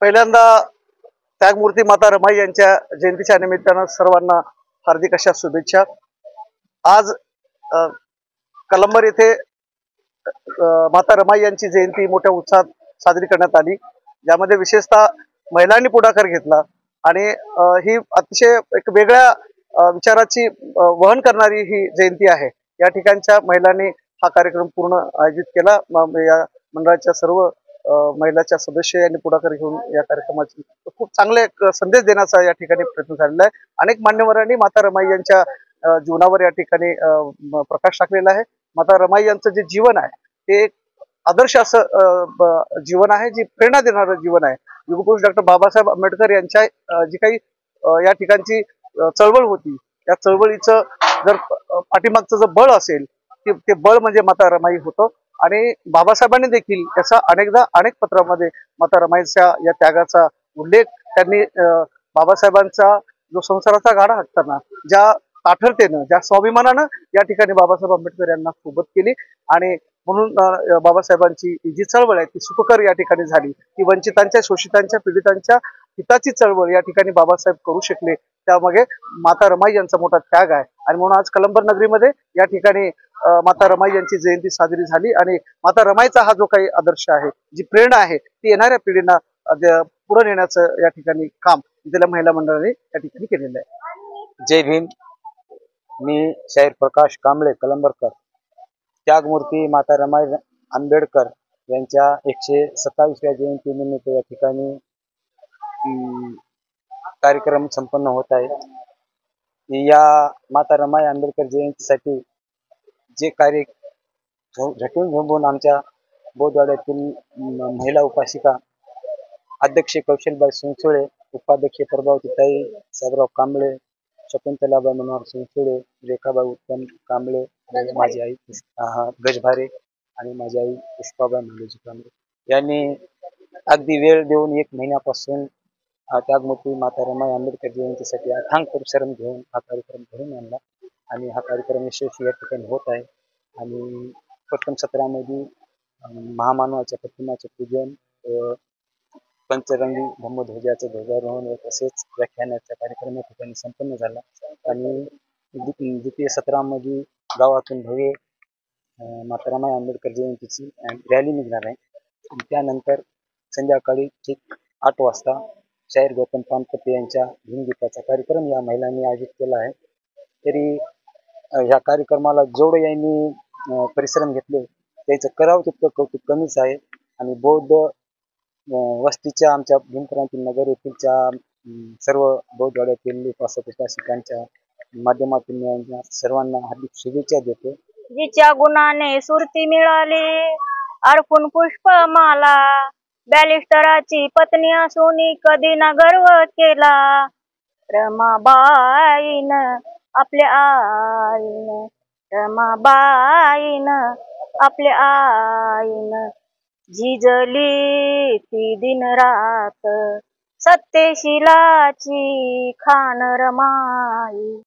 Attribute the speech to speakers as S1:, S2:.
S1: पहिल्यांदा त्यागमूर्ती माता रमाई यांच्या जयंतीच्या निमित्तानं सर्वांना हार्दिक अशा शुभेच्छा। आज कलंबर येथे माता रमाई यांची जयंती मोठ्या उत्साहात साजरी करण्यात आली, ज्यामध्ये विशेषतः महिलांनी पुढाकार घेतला आणि ही अतिशय एक वेगळ्या विचाराची वहन करणारी ही जयंती आहे। या ठिकाणच्या महिलांनी हा कार्यक्रम पूर्ण आयोजित केला। या मंडळाच्या सर्व महिलाच्या सदस्य यांनी पुढाकार घेऊन या कार्यक्रमाची खूप चांगले एक संदेश देण्याचा या ठिकाणी प्रयत्न झालेला आहे। अनेक मान्यवरांनी माता रमाई यांच्या जीवनावर या ठिकाणी प्रकाश टाकलेला आहे। माता रमाई यांचं जे जीवन आहे ते एक आदर्श असं जीवन आहे, जी प्रेरणा देणारं जीवन आहे। युगपुरुष डॉक्टर बाबासाहेब आंबेडकर यांच्या जी काही या ठिकाणची चळवळ होती, त्या चळवळीचं जर पाठीमागचं जर बळ असेल ते बळ म्हणजे माता रमाई होतं। आणि बाबासाहेबांनी देखील त्याचा अनेक पत्रामध्ये माता रमाईच्या या त्यागाचा उल्लेख त्यांनी बाबासाहेबांचा जो संसाराचा गाडा हाकताना ज्या ताठरतेनं, ज्या स्वाभिमानानं या ठिकाणी बाबासाहेब आंबेडकर यांना सोबत केली आणि म्हणून बाबासाहेबांची जी चळवळ आहे ती सुखकर या ठिकाणी झाली। ती वंचितांच्या, शोषितांच्या, पीडितांच्या हिताची चळवळ या ठिकाणी बाबासाहेब करू शकले, त्यामागे माता रमाई यांचा मोठा त्याग आहे। आणि म्हणून आज कलंबर नगरीमध्ये या ठिकाणी माता रमाई यांची जयंती साजरी झाली आणि माता रमाईचा हा जो काही आदर्श आहे, जी प्रेरणा आहे, ती येणाऱ्या पिढींना पुढे नेण्याचं या ठिकाणी काम दिल्या महिला मंडळाने या ठिकाणी केलेलं आहे।
S2: जय भीम। मी शाहीर प्रकाश कांबळे कलंबरकर त्यागमूर्ती माता रमाई आंबेडकर यांच्या 127व्या जयंतीनिमित्त या ठिकाणी कार्यक्रम संपन्न होत आहे। या माता रमाई आंबेडकर जयंतीसाठी जे कार्य झटून झोंबून आमच्या बोधवाड्यातील महिला उपासिका अध्यक्ष कौशलबाई सुनसुळे, उपाध्यक्ष प्रभावतीताई साहेबराव कांबळे, शकुंतलाबाई मनोहर सुनसुळे, रेखाबाई उत्तम कांबळे, माझी आई गजभारे आणि माझी आई पुष्पाबाई मालोजी कांबळे यांनी अगदी वेळ देऊन 1 महिन्यापासून त्यागमूर्ती माता रमाई आंबेडकर जयंतीसाठी अथांग परिश्रम घेऊन हा कार्यक्रम घडून आणला आणि हा कार्यक्रम यशस्वी या ठिकाणी होत आहे। आणि प्रथम सत्रामध्ये महामानवाच्या प्रतिमाचे पूजन, पंचरंगी ब्रह्मध्वजाचं ध्वजारोहण व तसेच व्याख्यानाचा कार्यक्रम या ठिकाणी संपन्न झाला। आणि द्वितीय सत्रामध्ये गावातून भव्य माता रमाई आंबेडकर जयंतीची रॅली निघणार आहे। त्यानंतर संध्याकाळी ठीक 8 वाजता शाहीर गौतम पानपते यांच्या भीमगीताचा कार्यक्रम या महिलांनी आयोजित केला आहे। तरी ह्या कार्यक्रमाला जेवढे यांनी परिश्रम घेतले त्याचं करावं तितकं कौतुक कमीच आहे। आणि बौद्ध वस्तीच्या आमच्या भीमक्रांती नगर येथीलच्या सर्व बौद्धवाड्यातील उपासक उपासिकांच्या माध्यमातून यांना सर्वांना हार्दिक शुभेच्छा देतो।
S3: जिच्या गुणाने सुरती मिळाली अर्पून पुष्पमाला, बॅलिस्टराची पत्नी असून कधी ना गर्व केला, रमाबाईन आपल्या आईन, रमाबाईन आपल्या आईन झिजली ती दिन रात, सत्यशिलाची खान रमाई।